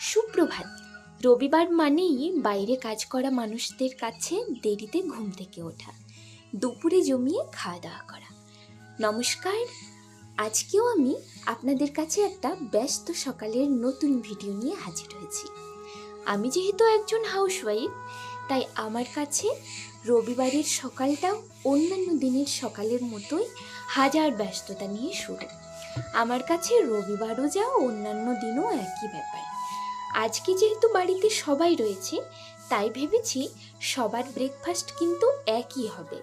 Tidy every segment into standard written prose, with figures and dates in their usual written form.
সুপ্রভাত। রবিবার মানেই বাইরে কাজ করা মানুষদের কাছে দেরিতে ঘুম থেকে ওঠা, দুপুরে জমিয়ে খাওয়া দাওয়া করা। নমস্কার, আজকেও আমি আপনাদের কাছে একটা ব্যস্ত সকালের নতুন ভিডিও নিয়ে হাজির হয়েছি। আমি যেহেতু একজন হাউসওয়াইফ, তাই আমার কাছে রবিবারের সকালটাও অন্যান্য দিনের সকালের মতোই হাজার ব্যস্ততা নিয়ে শুরু। আমার কাছে রবিবারও যা অন্যান্য দিনও একই ব্যাপার। আজকে যেহেতু বাড়িতে সবাই রয়েছে, তাই ভেবেছি সবার ব্রেকফাস্ট কিন্তু একই হবে।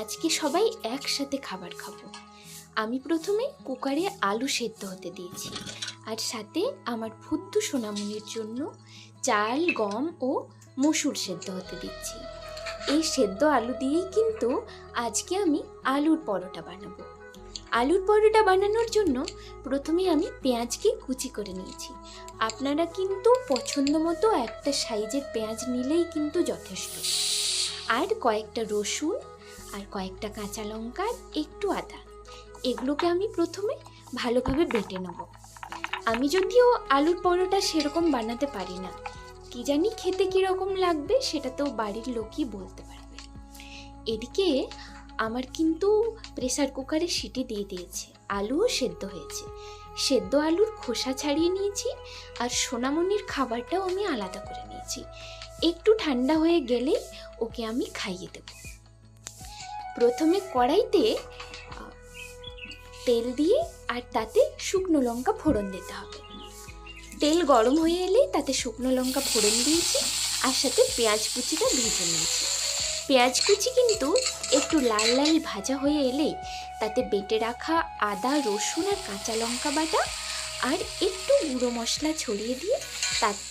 আজকে সবাই একসাথে খাবার খাবো। আমি প্রথমে কুকারে আলু সেদ্ধ হতে দিয়েছি, আর সাথে আমার ফুদ্দু সোনামণির জন্য চাল, গম ও মসুর সেদ্ধ হতে দিচ্ছি। এই সেদ্ধ আলু দিয়েই কিন্তু আজকে আমি আলুর পরোটা বানাবো। আলুর পরোটা বানানোর জন্য প্রথমে আমি পেঁয়াজকে কুচি করে নিয়েছি। আপনারা কিন্তু পছন্দ মতো একটা সাইজের পেঁয়াজ নিলেই কিন্তু যথেষ্ট। আর কয়েকটা রসুন, আর কয়েকটা কাঁচা লঙ্কা, একটু আদা, এগুলোকে আমি প্রথমে ভালোভাবে বেটে নেব। আমি যদিও আলুর পরোটা সেরকম বানাতে পারি না, কি জানি খেতে কীরকম লাগবে সেটা তো বাড়ির লোকই বলতে পারবে। এদিকে আমার কিন্তু প্রেসার কুকারে সিটি দিয়ে দিয়েছে, আলুও সেদ্ধ হয়েছে। সেদ্ধ আলুর খোসা ছাড়িয়ে নিয়েছি, আর সোনামণির খাবারটাও আমি আলাদা করে নিয়েছি। একটু ঠান্ডা হয়ে গেলে ওকে আমি খাইয়ে দেব। প্রথমে কড়াইতে তেল দিয়ে আর তাতে শুকনো লঙ্কা ফোড়ন দিতে হবে। তেল গরম হয়ে এলে তাতে শুকনো লঙ্কা ফোড়ন দিয়েছি, আর সাথে পেঁয়াজ কুচিটা ভেজে নিয়েছি। পেঁয়াজ কুচি কিন্তু একটু লাল লাল ভাজা হয়ে এলে তাতে বেটে রাখা আদা, রসুন আর কাঁচা লঙ্কা বাটা আর একটু গুঁড়ো মশলা ছড়িয়ে দিয়ে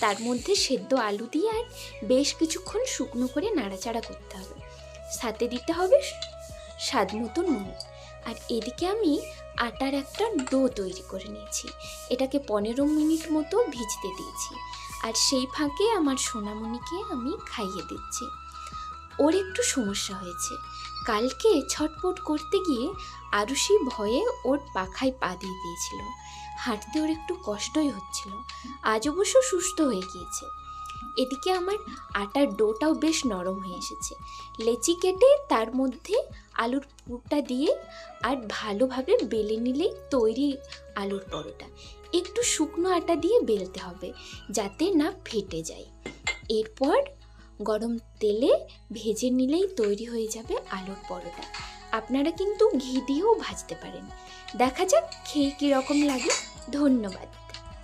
তার মধ্যে সেদ্ধ আলু দিয়ে আর বেশ কিছুক্ষণ শুকনো করে নাড়াচাড়া করতে হবে। সাথে দিতে হবে স্বাদ মতো নুন। আর এদিকে আমি আটার একটা ডো তৈরি করে নিয়েছি, এটাকে 15 মিনিট মতো ভিজতে দিয়েছি। আর সেই ফাঁকে আমার সোনামণিকে আমি খাইয়ে দিচ্ছি। ওর একটু সমস্যা হয়েছে, কালকে ছটপট করতে গিয়ে আরুষি ভয়ে ওর পাখায় পা দিয়ে দিয়েছিল। হাঁটতে ওর একটু কষ্টই হচ্ছিল, আজ অবশ্য সুস্থ হয়ে গিয়েছে। এদিকে আমার আটার ডোটাও বেশ নরম হয়ে এসেছে। লেচি কেটে তার মধ্যে আলুর পুরটা দিয়ে আর ভালোভাবে বেলে নিলেই তৈরি আলুর পরোটা। একটু শুকনো আটা দিয়ে বেলতে হবে যাতে না ফেটে যায়। এরপর গরম তেলে ভেজে নিলেই তৈরি হয়ে যাবে আলুর পরোটা। আপনারা কিন্তু ঘি দিয়েও ভাজতে পারেন। দেখা যাক খেয়ে কীরকম লাগে। ধন্যবাদ।